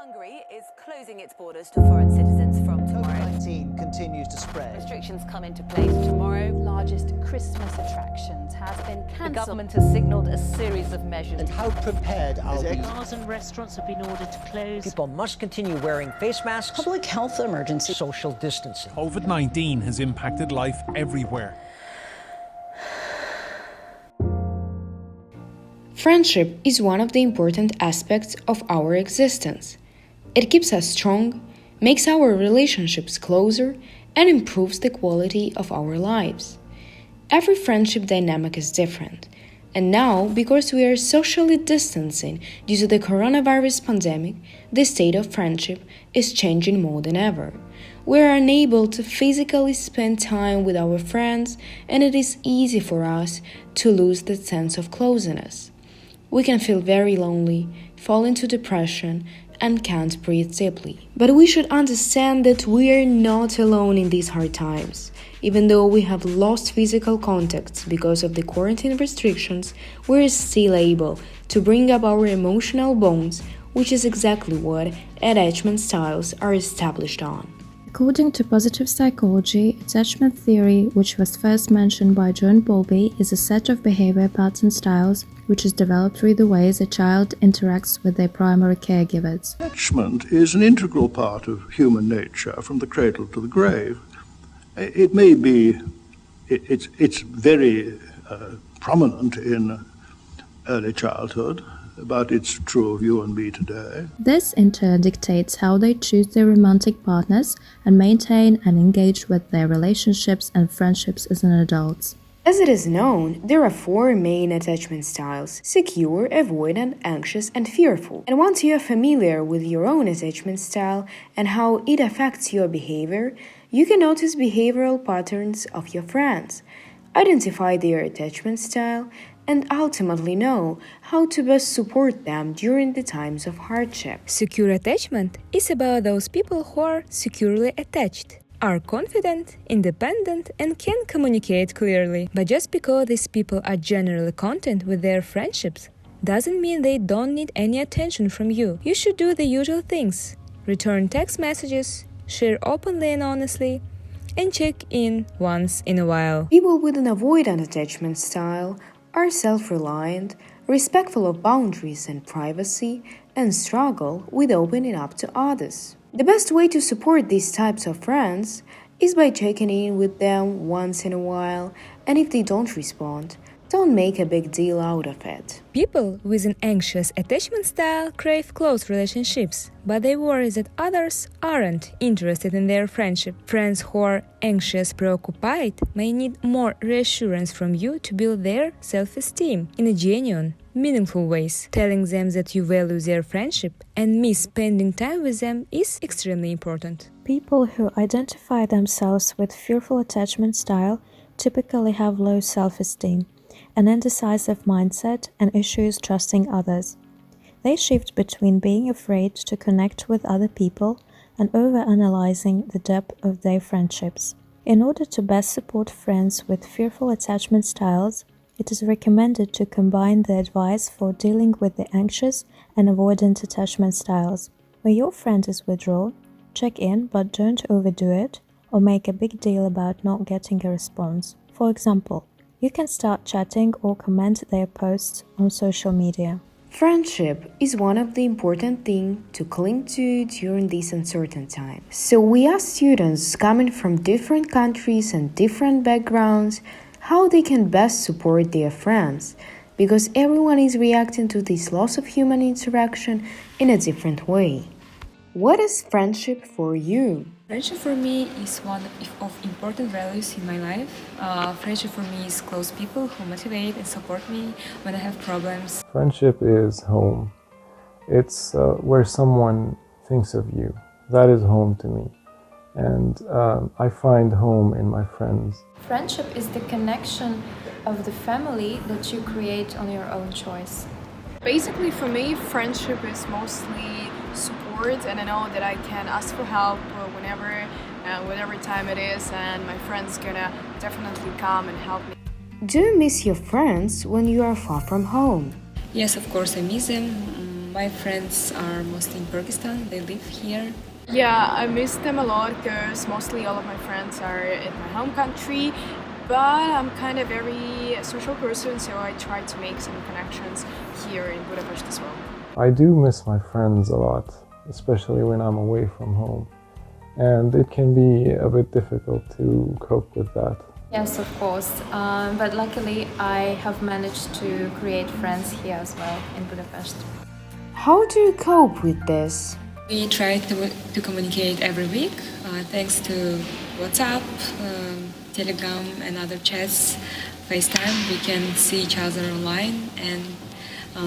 Hungary is closing its borders to foreign citizens from tomorrow. COVID-19 continues to spread. Restrictions come into place tomorrow. Largest Christmas attractions has been cancelled. The government has signalled a series of measures. And how prepared are we? Bars and restaurants have been ordered to close. People must continue wearing face masks. Public health emergency. Social distancing. COVID-19 has impacted life everywhere. Friendship is one of the important aspects of our existence. It keeps us strong, makes our relationships closer, and improves the quality of our lives. Every friendship dynamic is different, and now, because we are socially distancing due to the coronavirus pandemic, the state of friendship is changing more than ever. We are unable to physically spend time with our friends, and it is easy for us to lose the sense of closeness. We can feel very lonely, fall into depression, and can't breathe deeply. But we should understand that we are not alone in these hard times. Even though we have lost physical contacts because of the quarantine restrictions, we are still able to bring up our emotional bonds, which is exactly what attachment styles are established on. According to positive psychology, attachment theory, which was first mentioned by John Bowlby, is a set of behavior pattern styles which is developed through the ways a child interacts with their primary caregivers. Attachment is an integral part of human nature from the cradle to the grave. It may be, it's very prominent in early childhood, but it's true of you and me today. This in turn dictates how they choose their romantic partners and maintain and engage with their relationships and friendships as an adults. As it is known, there are four main attachment styles: secure, avoidant, anxious, and fearful. And once you are familiar with your own attachment style and how it affects your behavior, you can notice behavioral patterns of your friends, identify their attachment style, and ultimately know how to best support them during the times of hardship. Secure attachment is about those people who are securely attached, are confident, independent, and can communicate clearly. But just because these people are generally content with their friendships doesn't mean they don't need any attention from you. You should do the usual things: return text messages, share openly and honestly, and check in once in a while. People with an avoidant attachment style are self-reliant, respectful of boundaries and privacy, and struggle with opening up to others. The best way to support these types of friends is by checking in with them once in a while, and if they don't respond, don't make a big deal out of it. People with an anxious attachment style crave close relationships, but they worry that others aren't interested in their friendship. Friends who are anxious, preoccupied may need more reassurance from you to build their self-esteem in a genuine, meaningful ways. Telling them that you value their friendship and miss spending time with them is extremely important. People who identify themselves with fearful attachment style typically have low self-esteem, an indecisive mindset, and issues trusting others. They shift between being afraid to connect with other people and overanalyzing the depth of their friendships. In order to best support friends with fearful attachment styles, it is recommended to combine the advice for dealing with the anxious and avoidant attachment styles. When your friend is withdrawn, check in but don't overdo it or make a big deal about not getting a response. For example, you can start chatting or comment their posts on social media. Friendship is one of the important things to cling to during these uncertain times. So we ask students coming from different countries and different backgrounds how they can best support their friends, because everyone is reacting to this loss of human interaction in a different way. What is friendship for you? Friendship for me is one of important values in my life. Friendship for me is close people who motivate and support me when I have problems. Friendship is home. It's where someone thinks of you. That is home to me. And I find home in my friends. Friendship is the connection of the family that you create on your own choice. Basically, for me, friendship is mostly support, and I know that I can ask for help whatever time it is, and my friend's gonna definitely come and help me. Do you miss your friends when you are far from home? Yes, of course, I miss them. My friends are mostly in Pakistan, they live here. Yeah, I miss them a lot because mostly all of my friends are in my home country, but I'm kind of very social person, so I try to make some connections here in Budapest as well. I do miss my friends a lot, especially when I'm away from home. And it can be a bit difficult to cope with that. Yes, of course. But luckily, I have managed to create friends here as well in Budapest. How do you cope with this? We try to communicate every week, thanks to WhatsApp, Telegram and other chats, FaceTime. We can see each other online and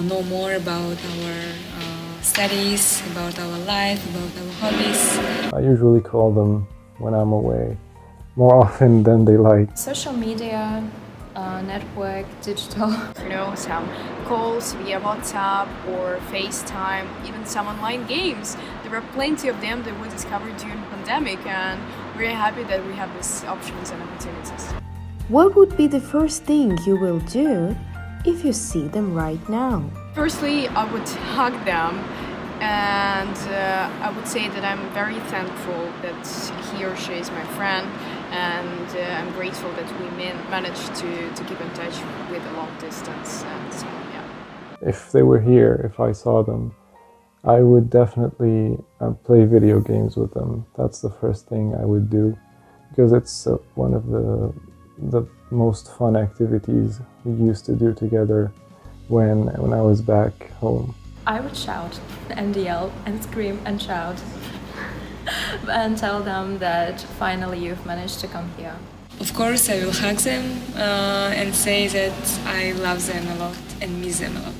know more about our studies, about our life, about our hobbies. I usually call them when I'm away, more often than they like. Social media, network, digital. Some calls via WhatsApp or FaceTime, even some online games. There are plenty of them that we discovered during the pandemic, and we're happy that we have these options and opportunities. What would be the first thing you will do if you see them right now? Firstly, I would hug them, and I would say that I'm very thankful that he or she is my friend, and I'm grateful that we managed to keep in touch with a long distance. And so, yeah. If they were here, if I saw them, I would definitely play video games with them. That's the first thing I would do, because it's one of the most fun activities we used to do together when I was back home. I would shout and yell and scream and shout and tell them that finally you've managed to come here. Of course, I will hug them and say that I love them a lot and miss them a lot.